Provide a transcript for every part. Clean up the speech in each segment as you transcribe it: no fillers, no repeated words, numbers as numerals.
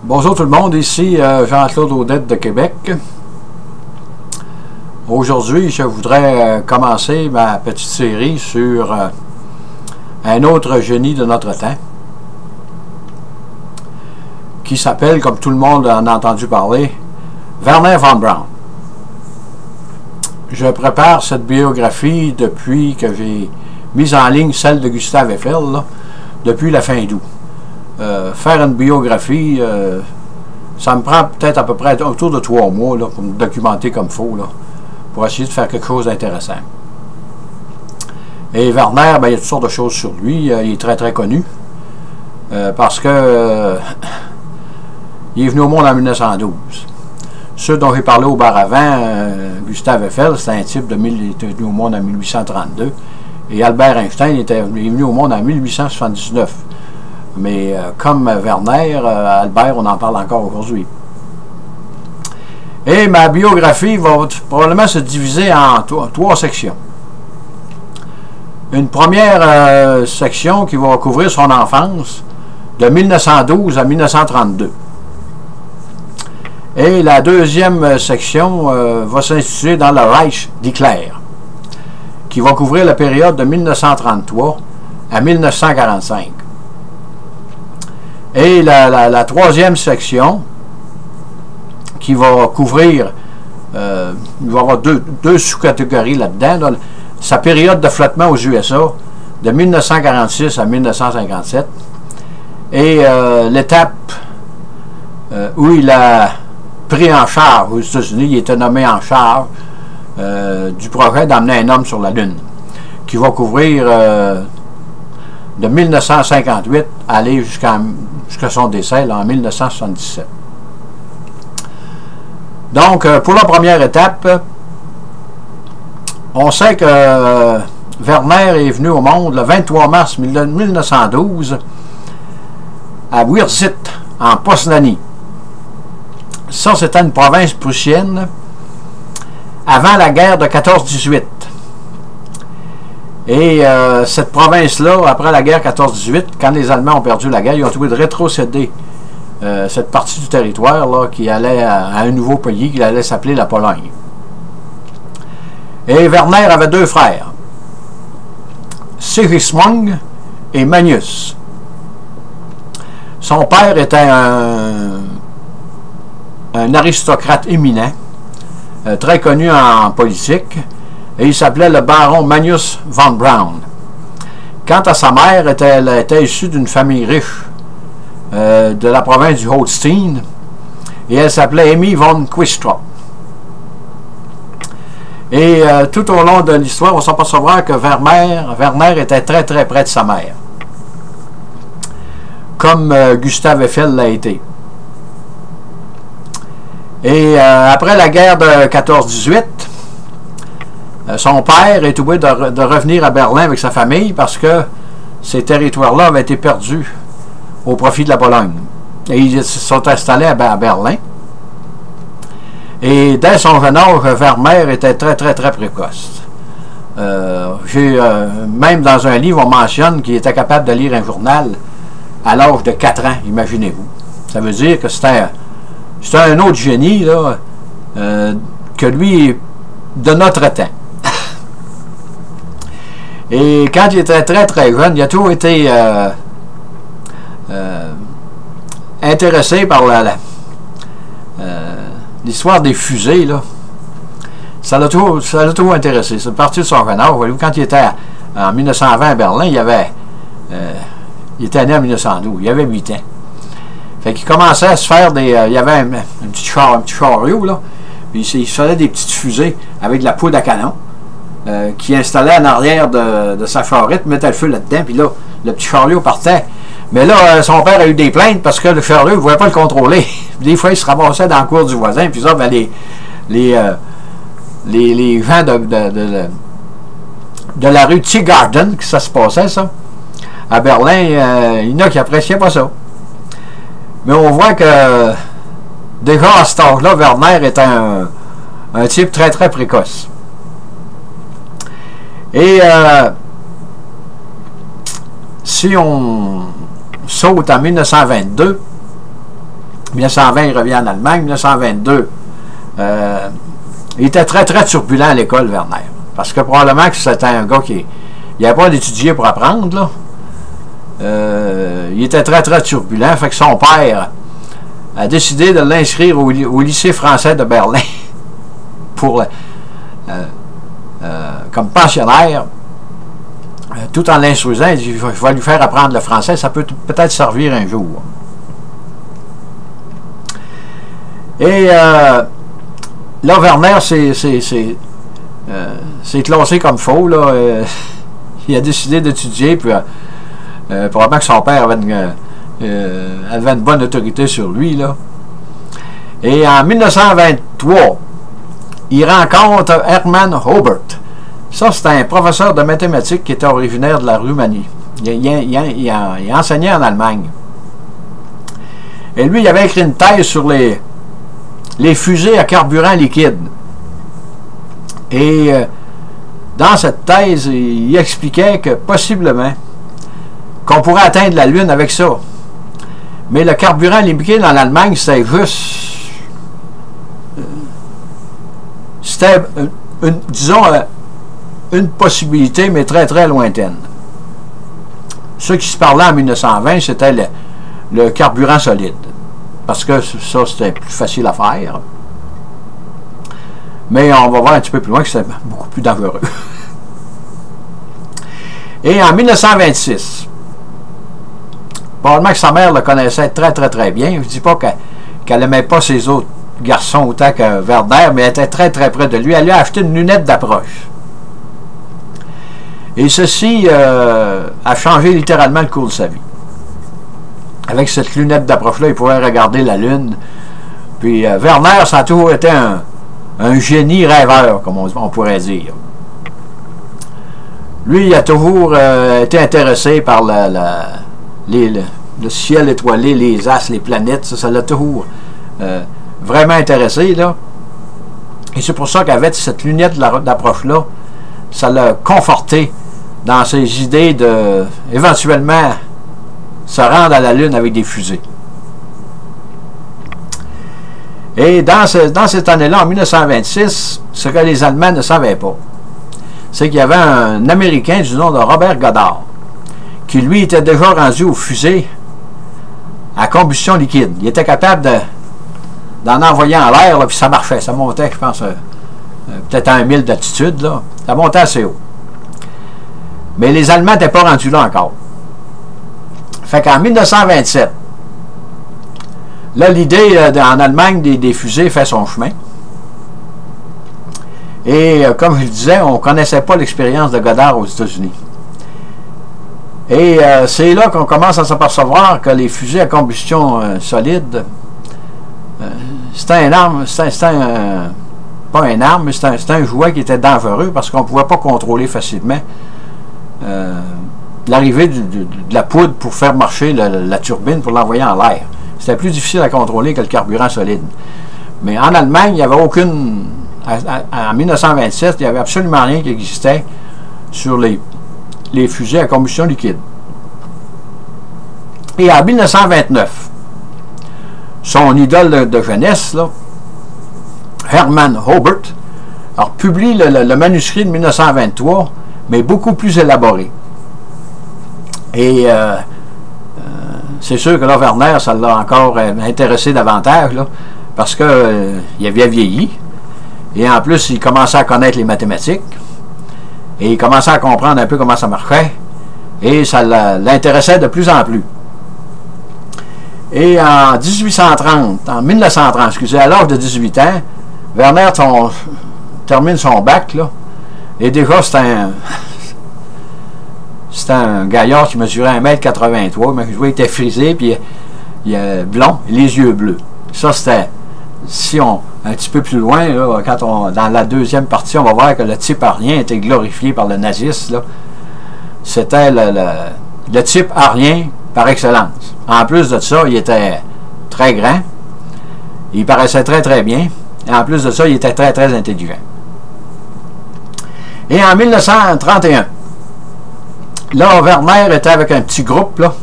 Bonjour tout le monde, ici Jean-Claude Audette de Québec. Aujourd'hui, je voudrais commencer ma petite série sur un autre génie de notre temps qui s'appelle, comme tout le monde en a entendu parler, Wernher von Braun. Je prépare cette biographie depuis que j'ai mis en ligne celle de Gustave Eiffel, là, depuis la fin d'août. Faire une biographie, ça me prend peut-être à peu près autour de 3 mois là, pour me documenter comme il faut, là, pour essayer de faire quelque chose d'intéressant. Et Wernher, ben, il y a toutes sortes de choses sur lui. Il est très très connu parce que il est venu au monde en 1912. Ceux dont j'ai parlé auparavant, Gustave Eiffel, c'est un type il était venu au monde en 1832. Et Albert Einstein il est venu au monde en 1879. Mais comme Wernher, Albert, on en parle encore aujourd'hui. Et ma biographie va probablement se diviser en 3 sections. Une première section qui va couvrir son enfance de 1912 à 1932. Et la deuxième section va s'intituler dans le Reich d'Hitler, qui va couvrir la période de 1933 à 1945. Et la troisième section, qui va couvrir, il va y avoir deux sous-catégories là-dedans, là, sa période de flottement aux USA, de 1946 à 1957, et l'étape où il a pris en charge, aux États-Unis, il était nommé en charge du projet d'amener un homme sur la Lune, qui va couvrir de 1958 aller jusqu'à son décès là, en 1977. Donc, pour la première étape, on sait que Wernher est venu au monde le 23 mars 1912 à Wierzit, en Posnanie. Ça, c'était une province prussienne avant la guerre de 14-18. Et cette province-là, après la guerre 14-18, quand les Allemands ont perdu la guerre, ils ont trouvé de rétrocéder cette partie du territoire là, qui allait à un nouveau pays, qui allait s'appeler la Pologne. Et Wernher avait 2 frères, Sigismund et Magnus. Son père était un aristocrate éminent, très connu en politique, et il s'appelait le baron Magnus von Braun. Quant à sa mère, elle était issue d'une famille riche de la province du Holstein, et elle s'appelait Emmy von Quistrup. Et tout au long de l'histoire, on s'apercevra que Wernher était très très près de sa mère, comme Gustave Eiffel l'a été. Et après la guerre de 14-18, son père est obligé de revenir à Berlin avec sa famille parce que ces territoires-là avaient été perdus au profit de la Pologne. Et ils se sont installés à Berlin. Et dès son jeune âge, Wernher était très très très précoce. Même dans un livre, on mentionne qu'il était capable de lire un journal à l'âge de 4 ans, imaginez-vous. Ça veut dire que c'était un autre génie là, que lui de notre temps. Et quand il était très très jeune, il a toujours été intéressé par l'histoire des fusées. Là. Ça l'a toujours intéressé. C'est parti de son jeune âge. Quand il était en 1920 à Berlin, il était né en 1912. Il avait 8 ans. Fait qu'il commençait à se faire il y avait un petit chariot, là. Puis il se faisait des petites fusées avec de la poudre à canon. Qui installait en arrière de sa charrette, mettait le feu là-dedans, puis là, le petit chariot partait. Mais là, son père a eu des plaintes parce que le chariot ne pouvait pas le contrôler. Des fois, il se ramassait dans la cour du voisin, puis ça, ben, les gens de la rue Tiergarten, que ça se passait, ça, à Berlin, il y en a qui n'appréciaient pas ça. Mais on voit que, déjà à cet âge-là, Wernher était un type très, très précoce. Et si on saute en 1922, 1920, il revient en Allemagne. 1922, il était très, très turbulent à l'école, Werner. Parce que probablement que c'était un gars qui n'avait pas d'étudier pour apprendre, là. Il était très, très turbulent. Fait que son père a décidé de l'inscrire au lycée français de Berlin pour, comme pensionnaire, tout en l'instruisant. Il dit, je vais lui faire apprendre le français, ça peut peut-être servir un jour. Et là, Werner s'est classé comme faux. Là, il a décidé d'étudier, puis probablement que son père avait une bonne autorité sur lui. Là. Et en 1923, il rencontre Hermann Hobert. Ça, c'est un professeur de mathématiques qui était originaire de la Roumanie. Il enseignait en Allemagne. Et lui, il avait écrit une thèse sur les fusées à carburant liquide. Et dans cette thèse, il expliquait que possiblement qu'on pourrait atteindre la Lune avec ça. Mais le carburant liquide en Allemagne, c'était juste... c'était, disons, une possibilité, mais très, très lointaine. Ce qui se parlait en 1920, c'était le carburant solide. Parce que ça, c'était plus facile à faire. Mais on va voir un petit peu plus loin que c'est beaucoup plus dangereux. Et en 1926, probablement que sa mère le connaissait très, très, très bien. Je ne dis pas qu'elle n'aimait pas ses autres garçons autant que Werner, mais elle était très, très près de lui. Elle lui a acheté une lunette d'approche. Et ceci a changé littéralement le cours de sa vie. Avec cette lunette d'approche-là, il pouvait regarder la Lune. Puis Werner, ça a toujours été un génie rêveur, comme on pourrait dire. Lui, il a toujours été intéressé par le ciel étoilé, les astres, les planètes. Ça l'a toujours vraiment intéressé, là. Et c'est pour ça qu'avec cette lunette d'approche-là, ça l'a conforté dans ses idées de, éventuellement, se rendre à la Lune avec des fusées. Et dans cette année-là, en 1926, ce que les Allemands ne savaient pas, c'est qu'il y avait un Américain du nom de Robert Goddard, qui lui était déjà rendu aux fusées à combustion liquide. Il était capable d'en envoyer en l'air, puis ça marchait. Ça montait, je pense, peut-être à 1000 d'altitude. Là. Ça montait assez haut. Mais les Allemands n'étaient pas rendus là encore. Fait qu'en 1927, là, l'idée en Allemagne des fusées fait son chemin. Et comme je le disais, on ne connaissait pas l'expérience de Goddard aux États-Unis. Et c'est là qu'on commence à s'apercevoir que les fusées à combustion solide, c'était une arme, pas une arme, mais c'était un jouet qui était dangereux parce qu'on ne pouvait pas contrôler facilement l'arrivée de la poudre pour faire marcher la turbine pour l'envoyer en l'air. C'était plus difficile à contrôler que le carburant solide. Mais en Allemagne, il n'y avait aucune... En 1927, il n'y avait absolument rien qui existait sur les fusées à combustion liquide. Et en 1929, son idole de jeunesse, là, Hermann Hobert, publie le manuscrit de 1923, mais beaucoup plus élaboré. Et c'est sûr que là, Werner, ça l'a encore intéressé davantage, là, parce qu'il avait vieilli. Et en plus, il commençait à connaître les mathématiques. Et il commençait à comprendre un peu comment ça marchait. Et ça l'intéressait de plus en plus. Et en 1930, excusez, à l'âge de 18 ans, Werner termine son bac, là. Et déjà, c'était un gaillard qui mesurait 1,83 m, mais il était frisé, puis il a blond, et les yeux bleus. Ça, c'était... un petit peu plus loin, là, dans la deuxième partie, on va voir que le type arien était glorifié par le nazisme. C'était le type arien par excellence. En plus de ça, il était très grand. Il paraissait très, très bien. Et en plus de ça, il était très, très intelligent. Et en 1931, là, Werner était avec un petit groupe, là,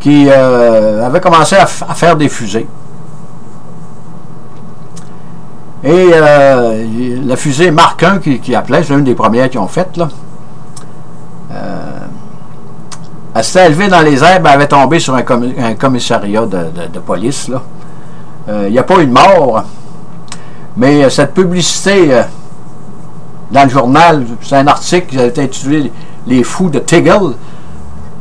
qui avait commencé à faire des fusées. Et la fusée Mark I qui appelait, c'est l'une des premières qu'ils ont faites, là. Elle s'était élevée dans les airs, elle avait tombé sur un commissariat de police, là. Il n'y a pas eu de mort, mais cette publicité dans le journal, c'est un article qui a été intitulé « Les fous de Tegel »,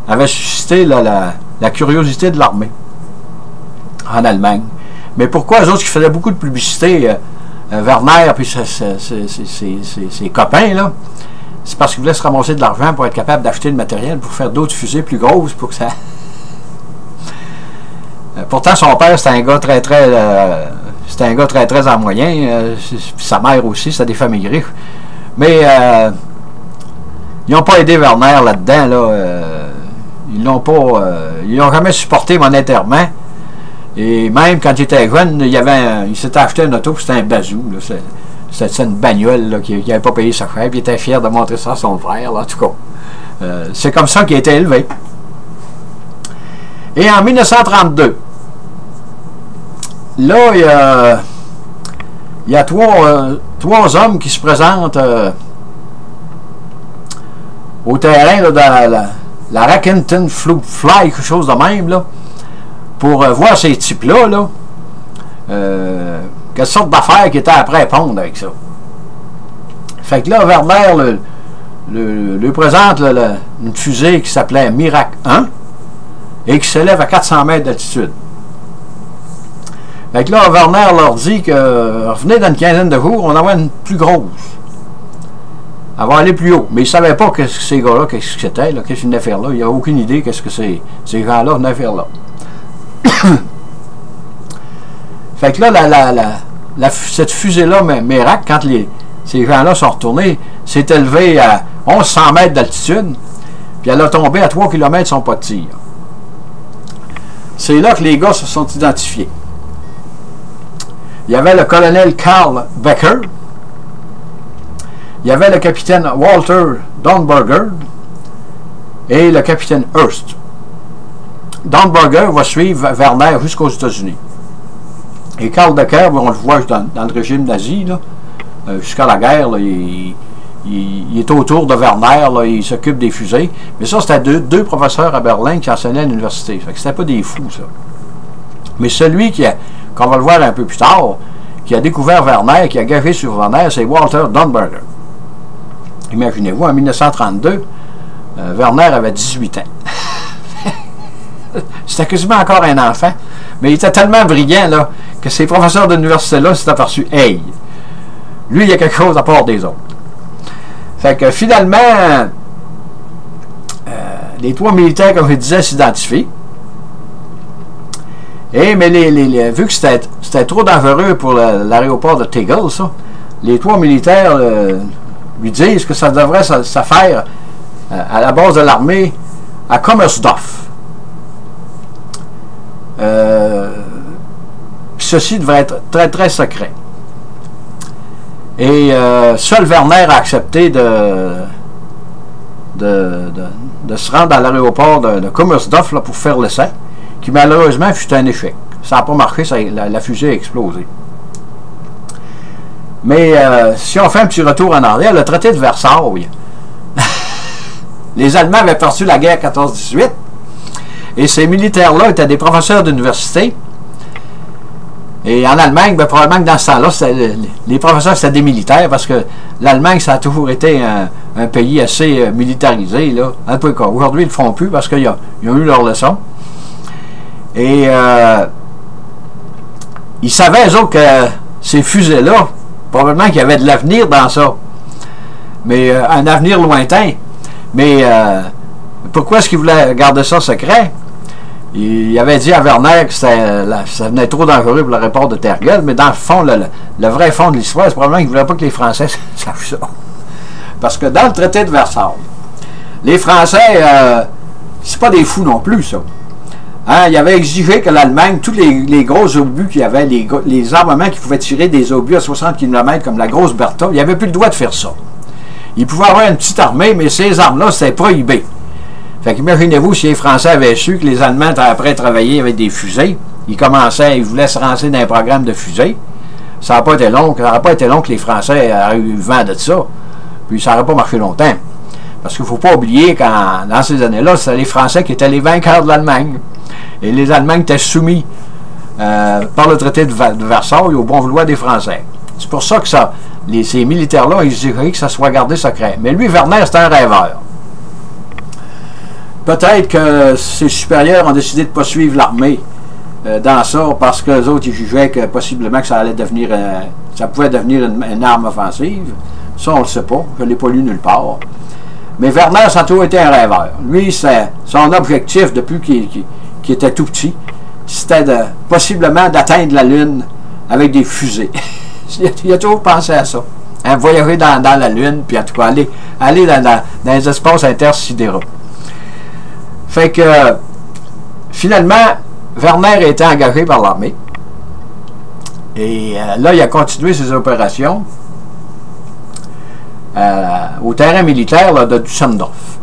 avait suscité la curiosité de l'armée en Allemagne. Mais pourquoi eux autres qui faisaient beaucoup de publicité, Werner et ses copains, là, c'est parce qu'ils voulaient se ramasser de l'argent pour être capable d'acheter le matériel pour faire d'autres fusées plus grosses pour que ça... Pourtant, son père, c'était un gars très en moyen. Sa mère aussi, c'était des familles riches. Mais ils n'ont pas aidé Werner là-dedans. Ils n'ont jamais supporté monétairement. Et même quand il était jeune, il s'était acheté une auto, puis c'était un bazou. C'était une bagnole qu'il n'avait pas payé sa chère, puis il était fier de montrer ça à son frère, là, en tout cas. C'est comme ça qu'il a été élevé. Et en 1932, là, il y a trois hommes qui se présentent au terrain là, dans la Rackenton Fly, quelque chose de même, là, pour voir ces types-là, là, quelle sorte d'affaires qui étaient après à pondre avec ça. Fait que là, Werner lui présente une fusée qui s'appelait Miracle 1 et qui s'élève à 400 mètres d'altitude. Fait que là, Werner leur dit que revenez dans une quinzaine de jours, on en a une plus grosse. Elle va aller plus haut. Mais ils ne savaient pas que ces gars-là, qu'est-ce que c'était, qu'est-ce qu'ils venaient faire là. Il n'y a aucune idée qu'est-ce que ces gens-là venaient faire là. Fait que là, cette fusée-là, Merak, quand ces gens-là sont retournés, s'est élevée à 1100 mètres d'altitude, puis elle a tombé à 3 km de son pas de tir. C'est là que les gars se sont identifiés. Il y avait le colonel Karl Becker, il y avait le capitaine Walter Dornberger et le capitaine Hearst. Dornberger va suivre Werner jusqu'aux États-Unis. Et Karl Becker, on le voit dans le régime nazi, jusqu'à la guerre, là, il est autour de Werner, là, il s'occupe des fusées. Mais ça, c'était deux professeurs à Berlin qui enseignaient à l'université. C'était pas des fous, ça. Mais celui qu'on va le voir un peu plus tard, qui a découvert Werner, qui a gavé sur Werner, c'est Walter Dornberger. Imaginez-vous, en 1932, Werner avait 18 ans. C'était quasiment encore un enfant. Mais il était tellement brillant là, que ces professeurs d'université-là s'étaient aperçus, hey, lui, il y a quelque chose à part des autres. Fait que finalement, les trois militaires, comme je disais, s'identifient. Mais vu que c'était trop dangereux pour l'aéroport de Tegel, ça, les trois militaires lui disent que ça devrait se faire à la base de l'armée à Kummersdorf. Ceci devrait être très très secret. Et seul Werner a accepté de se rendre à l'aéroport de Kummersdorf là, pour faire l'essai, qui malheureusement fut un échec. Ça n'a pas marché, la fusée a explosé. Mais si on fait un petit retour en arrière, le traité de Versailles, les Allemands avaient perdu la guerre 14-18, et ces militaires-là étaient des professeurs d'université. Et en Allemagne, ben, probablement que dans ce temps-là, les professeurs, c'était des militaires, parce que l'Allemagne, ça a toujours été un pays assez militarisé. Là. Un peu comme aujourd'hui, ils ne le font plus, parce qu'ils ont eu leur leçon. Et ils savaient, eux autres, que ces fusées-là, probablement qu'il y avait de l'avenir dans ça. Mais un avenir lointain. Mais pourquoi est-ce qu'ils voulaient garder ça secret? Il avait dit à Werner que ça venait trop dangereux pour l'aéroport de Tegel, mais dans le fond, le vrai fond de l'histoire, c'est probablement qu'ils ne voulaient pas que les Français sachent ça. Parce que dans le traité de Versailles, les Français, c'est pas des fous non plus, ça. Hein, il avait exigé que l'Allemagne, tous les gros obus qu'il y avait, les armements qui pouvaient tirer des obus à 60 km comme la grosse Bertha, il n'avait plus le droit de faire ça. Il pouvait avoir une petite armée, mais ces armes-là, c'était prohibé. Fait qu'imaginez-vous si les Français avaient su que les Allemands étaient après à travailler avec des fusées, ils voulaient se lancer dans un programme de fusées. Ça n'aurait pas été long, que les Français aient eu vent de ça. Puis ça n'aurait pas marché longtemps. Parce qu'il ne faut pas oublier qu'en dans ces années-là, c'était les Français qui étaient les vainqueurs de l'Allemagne. Et les Allemands étaient soumis par le traité de Versailles au bon vouloir des Français. C'est pour ça que ces militaires-là, ils diraient que ça soit gardé secret. Mais lui, Werner, c'était un rêveur. Peut-être que ses supérieurs ont décidé de ne pas suivre l'armée dans ça, parce que les autres, ils jugeaient que possiblement que ça pouvait devenir une arme offensive. Ça, on ne le sait pas. Je ne l'ai pas lu nulle part. Mais Werner, ça a toujours été un rêveur. Lui, son objectif, depuis qu'il était tout petit, c'était possiblement d'atteindre la Lune avec des fusées. Il a toujours pensé à ça. Hein, voyager dans la Lune, puis en tout cas, aller dans les espaces intersidéraux. Fait que, finalement, Werner a été engagé par l'armée. Et là, il a continué ses opérations au terrain militaire là, de Düsseldorf,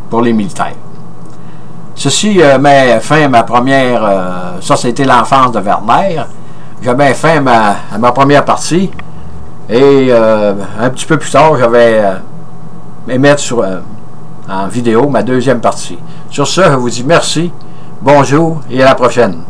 pour les militaires. Ceci met fin à ma première... ça, c'était l'enfance de Werner. J'ai mis fin à ma première partie. Et un petit peu plus tard, j'avais émettre en vidéo ma deuxième partie. Sur ce, je vous dis merci, bonjour et à la prochaine.